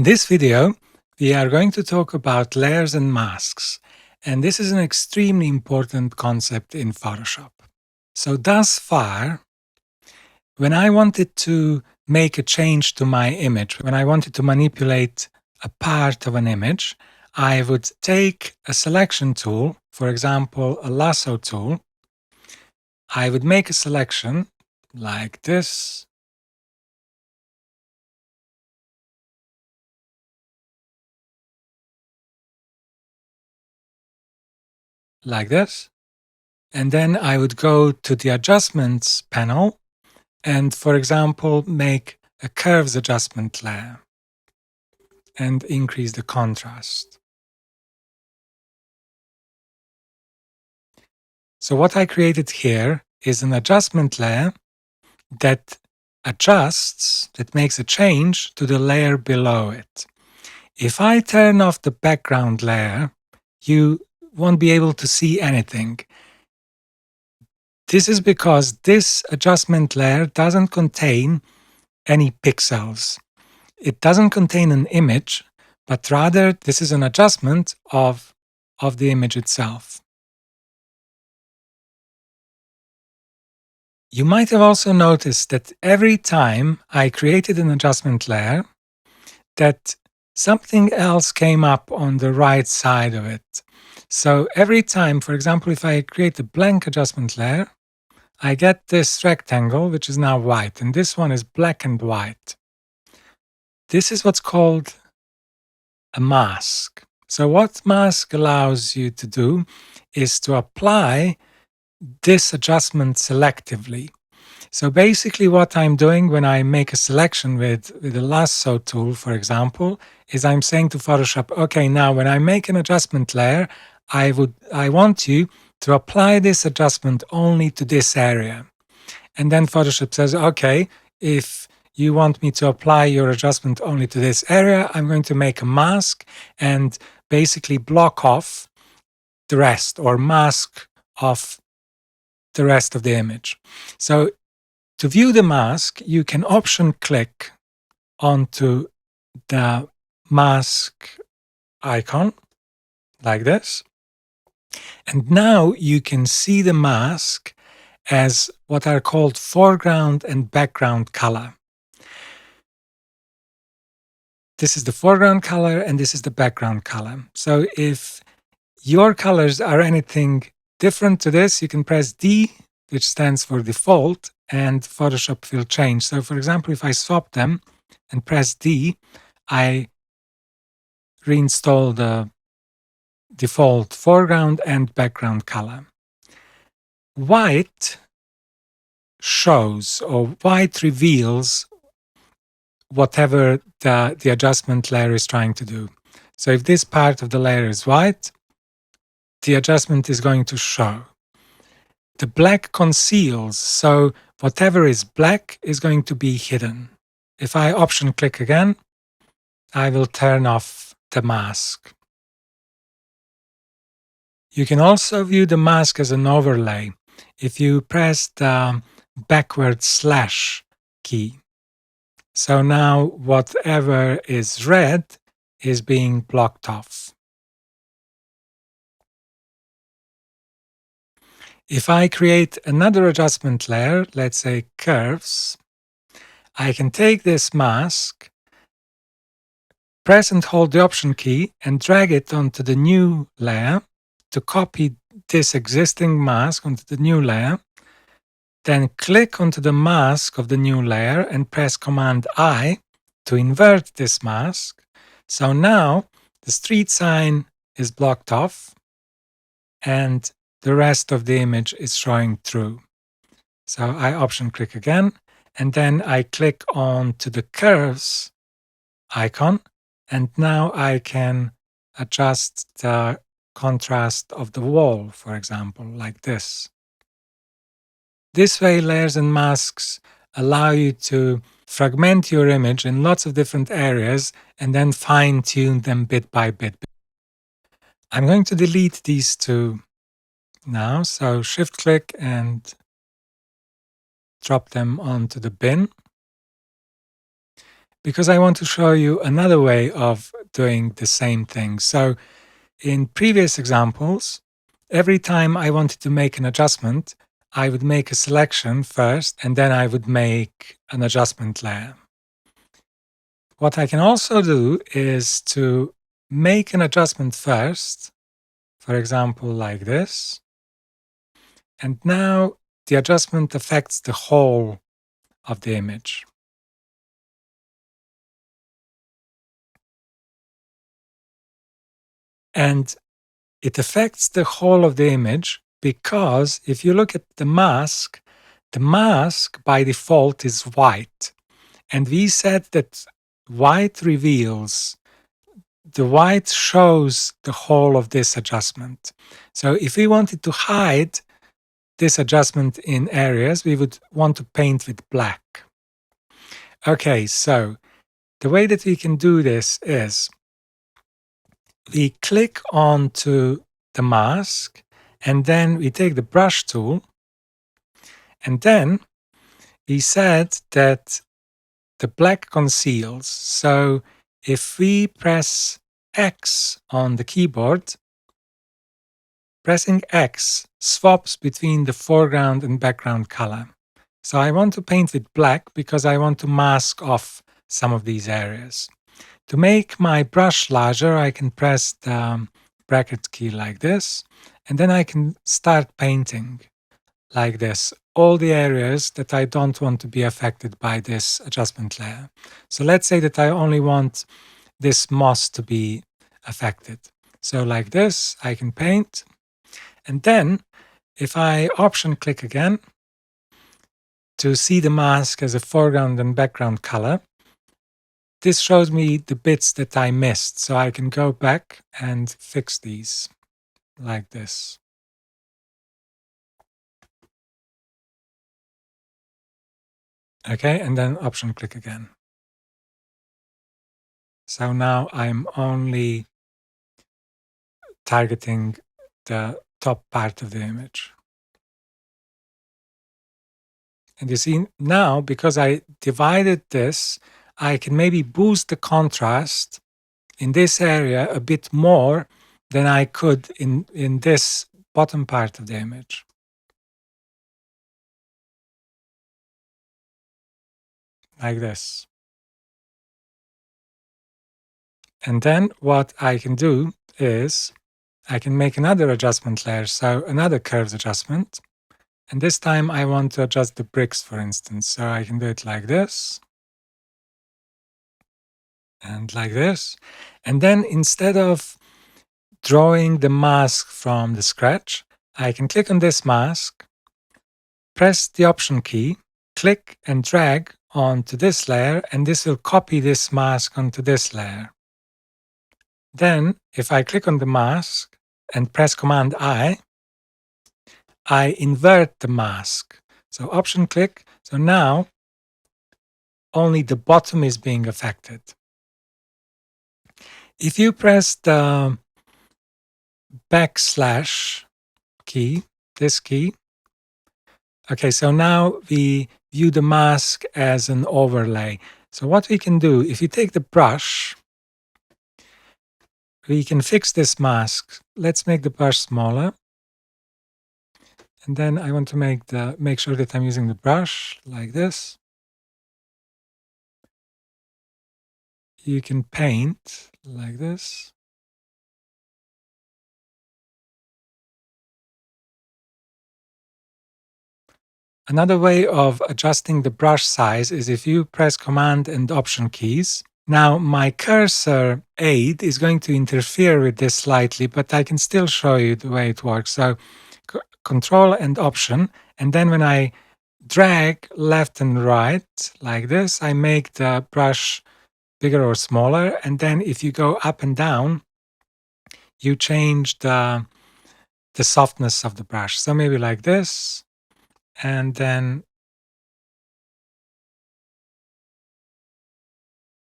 In this video, we are going to talk about layers and masks, and this is an extremely important concept in Photoshop. So thus far, when I wanted to make a change to my image, when I wanted to manipulate a part of an image, I would take a selection tool, for example, a lasso tool. I would make a selection like this. Like this. And then I would go to the adjustments panel and, for example, make a curves adjustment layer and increase the contrast. So what I created here is an adjustment layer that adjusts, that makes a change to the layer below it. If I turn off the background layer, you won't be able to see anything. This is because this adjustment layer doesn't contain any pixels. It doesn't contain an image, but rather this is an adjustment of the image itself. You might have also noticed that every time I created an adjustment layer, that something else came up on the right side of it. So every time, for example, if I create a blank adjustment layer, I get this rectangle, which is now white, and this one is black and white. This is what's called a mask. So what mask allows you to do is to apply this adjustment selectively. So basically what I'm doing when I make a selection with a lasso tool, for example, is I'm saying to Photoshop, okay, now when I make an adjustment layer, I want you to apply this adjustment only to this area. And then Photoshop says, okay, if you want me to apply your adjustment only to this area, I'm going to make a mask and basically block off the rest or mask off the rest of the image. So to view the mask, you can option click onto the mask icon like this. And now you can see the mask as what are called foreground and background color. This is the foreground color and this is the background color. So if your colors are anything different to this, you can press D, which stands for default, and Photoshop will change. So for example, if I swap them and press D, I reinstall the default foreground and background color. White shows or white reveals whatever the adjustment layer is trying to do. So if this part of the layer is white, the adjustment is going to show. The black conceals, so whatever is black is going to be hidden. If I option click again, I will turn off the mask. You can also view the mask as an overlay if you press the backward slash key. So now whatever is red is being blocked off. If I create another adjustment layer, let's say curves, I can take this mask, press and hold the option key and drag it onto the new layer to copy this existing mask onto the new layer. Then click onto the mask of the new layer and press Command I to invert this mask. So now the street sign is blocked off and the rest of the image is showing through. So I option click again and then I click on to the curves icon and now I can adjust the contrast of the wall, for example, like this. This way, layers and masks allow you to fragment your image in lots of different areas and then fine-tune them bit by bit. I'm going to delete these two now, so shift-click and drop them onto the bin. because I want to show you another way of doing the same thing. So in previous examples, every time I wanted to make an adjustment, I would make a selection first, and then I would make an adjustment layer. What I can also do is to make an adjustment first, for example, like this. And now the adjustment affects the whole of the image. And it affects the whole of the image because if you look at the mask by default is white. And we said that white reveals, the white shows the whole of this adjustment. So if we wanted to hide this adjustment in areas, we would want to paint with black. Okay, so the way that we can do this is we click onto the mask and then we take the brush tool, and then we said that the black conceals. So if we press X on the keyboard, pressing X swaps between the foreground and background color. So I want to paint with black because I want to mask off some of these areas. To make my brush larger, I can press the bracket key like this, and then I can start painting like this, all the areas that I don't want to be affected by this adjustment layer. So let's say that I only want this moss to be affected. So like this, I can paint. And then if I option click again to see the mask as a foreground and background color, this shows me the bits that I missed. So I can go back and fix these like this. Okay, and then option click again. So now I'm only targeting the top part of the image. And you see now, because I divided this, I can maybe boost the contrast in this area a bit more than I could in this bottom part of the image. Like this. And then what I can do is I can make another adjustment layer, so another curves adjustment. And this time I want to adjust the bricks, for instance. So I can do it like this and like this. And then instead of drawing the mask from the scratch, I can click on this mask, press the option key, click and drag onto this layer, and this will copy this mask onto this layer. Then, if I click on the mask and press Command I invert the mask. So option click. So now only the bottom is being affected. If you press the backslash key, this key, okay, so now we view the mask as an overlay. So what we can do, if you take the brush, we can fix this mask. Let's make the brush smaller. And then I want to make sure that I'm using the brush like this. You can paint like this. Another way of adjusting the brush size is if you press Command and Option keys. Now my cursor aid is going to interfere with this slightly, but I can still show you the way it works. So Control and Option, and then when I drag left and right like this, I make the brush bigger or smaller, and then if you go up and down, you change the softness of the brush. So maybe like this, and then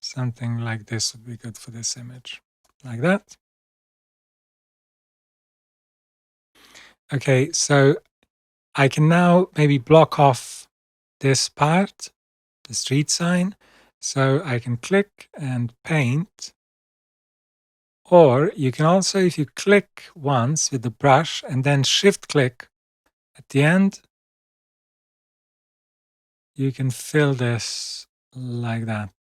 something like this would be good for this image, like that. Okay, so I can now maybe block off this part, the street sign. So I can click and paint, or you can also, if you click once with the brush and then shift click at the end, you can fill this like that.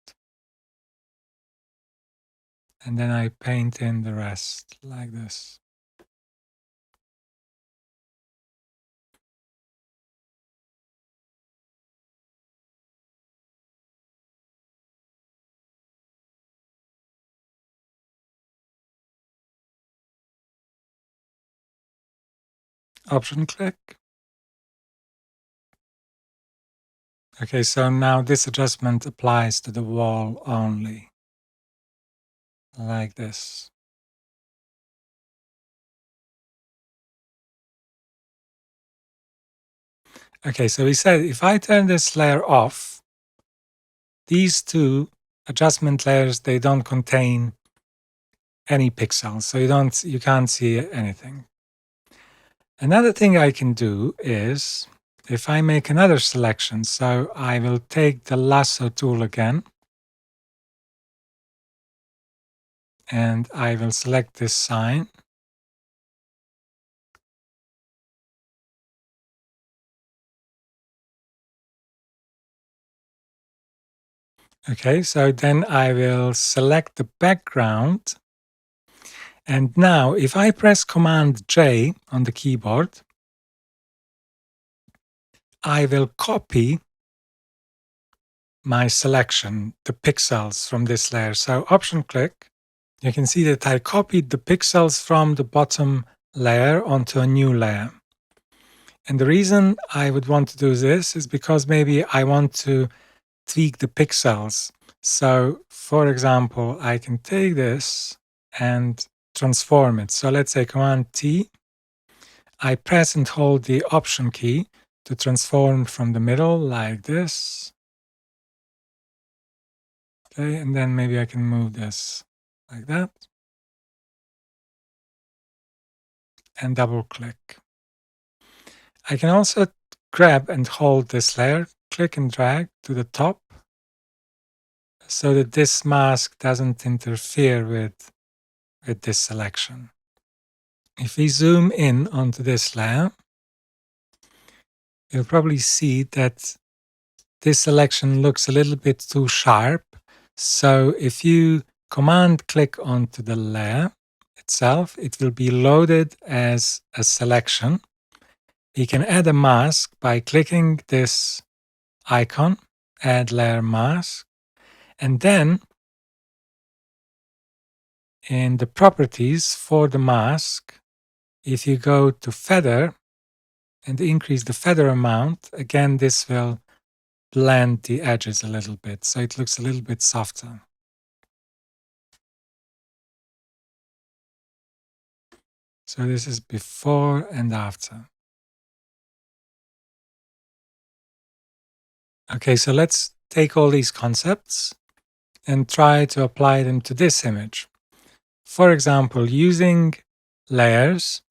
And then I paint in the rest like this. Option click. Okay, so now this adjustment applies to the wall only, like this. Okay, so we said if I turn this layer off, these two adjustment layers, they don't contain any pixels, so you can't see anything. Another thing I can do is if I make another selection, so I will take the lasso tool again and I will select this sign. Okay, so then I will select the background. And now if I press Command J on the keyboard, I will copy my selection, the pixels from this layer. So Option click, you can see that I copied the pixels from the bottom layer onto a new layer. And the reason I would want to do this is because maybe I want to tweak the pixels. So for example, I can take this and transform it. So let's say Command T, I press and hold the Option key to transform from the middle like this. Okay, and then maybe I can move this like that and double click. I can also grab and hold this layer, click and drag to the top so that this mask doesn't interfere with this selection. If we zoom in onto this layer, you'll probably see that this selection looks a little bit too sharp. So if you command click onto the layer itself, it will be loaded as a selection. You can add a mask by clicking this icon, add layer mask, and then in the properties for the mask, if you go to feather and increase the feather amount, again, this will blend the edges a little bit, so it looks a little bit softer. So this is before and after. Okay, so let's take all these concepts and try to apply them to this image. For example, using layers,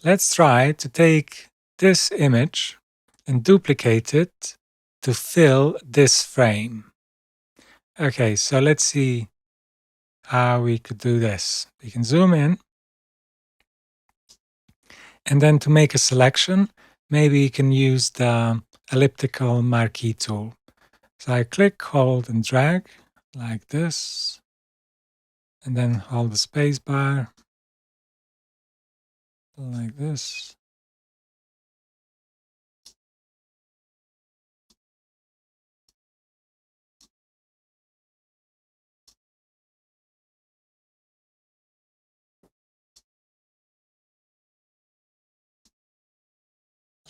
let's try to take this image and duplicate it to fill this frame. Okay, so let's see how we could do this. We can zoom in, and then to make a selection, maybe you can use the elliptical marquee tool. So I click, hold, and drag like this, and then hold the space bar like this.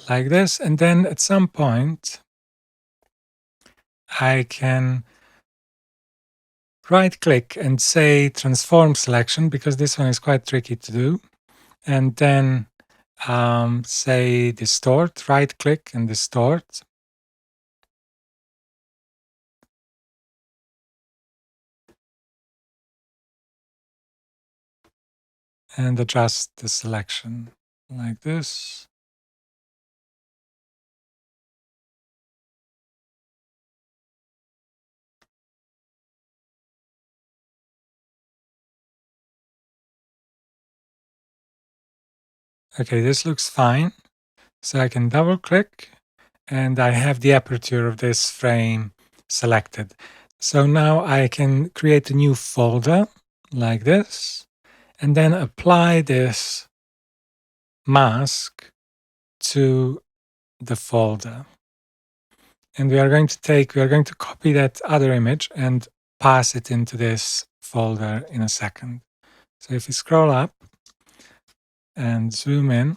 Like this, and then at some point I can right click and say transform selection, because this one is quite tricky to do, and then say distort, right click and distort. And adjust the selection like this. Okay, this looks fine. So I can double click and I have the aperture of this frame selected. So now I can create a new folder like this and then apply this mask to the folder. And we are going to copy that other image and pass it into this folder in a second. So if you scroll up and zoom in,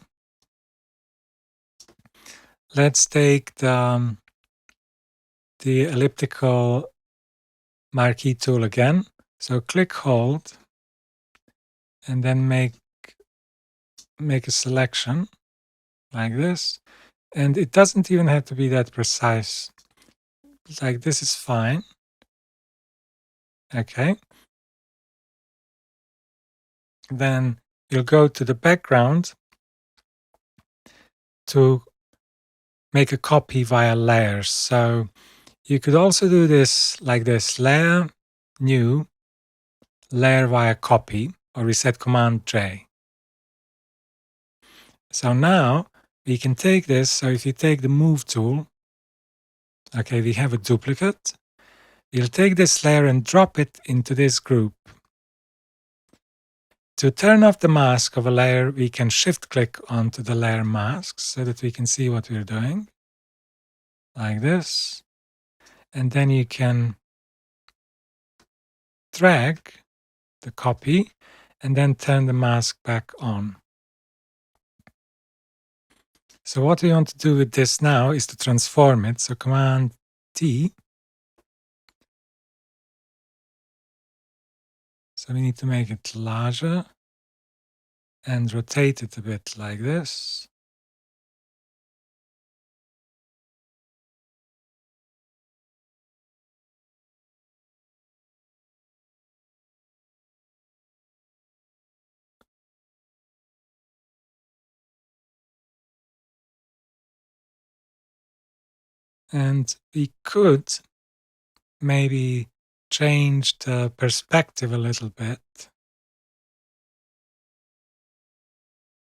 let's take the elliptical marquee tool again. So click hold and then make a selection like this. And it doesn't even have to be that precise. Like this is fine. Okay. Then you'll go to the background to make a copy via layers. So you could also do this like this: layer, new, layer via copy, or reset Command J. So now we can take this. So if you take the move tool, okay, we have a duplicate. We'll take this layer and drop it into this group. To turn off the mask of a layer, we can shift click onto the layer mask so that we can see what we're doing, like this. And then you can drag the copy and then turn the mask back on. So what we want to do with this now is to transform it. So Command T. So we need to make it larger and rotate it a bit like this. And we could maybe change the perspective a little bit,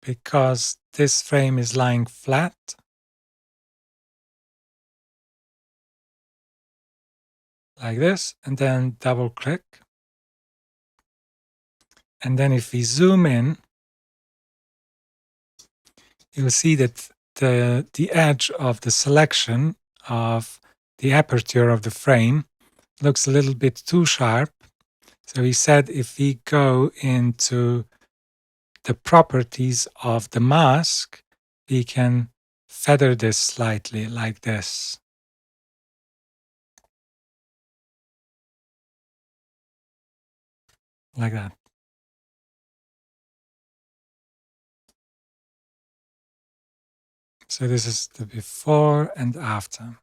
because this frame is lying flat. Like this, and then double click. And then if we zoom in, you'll see that the edge of the selection of the aperture of the frame looks a little bit too sharp. So we said if we go into the properties of the mask, we can feather this slightly like this. Like that. So this is the before and after.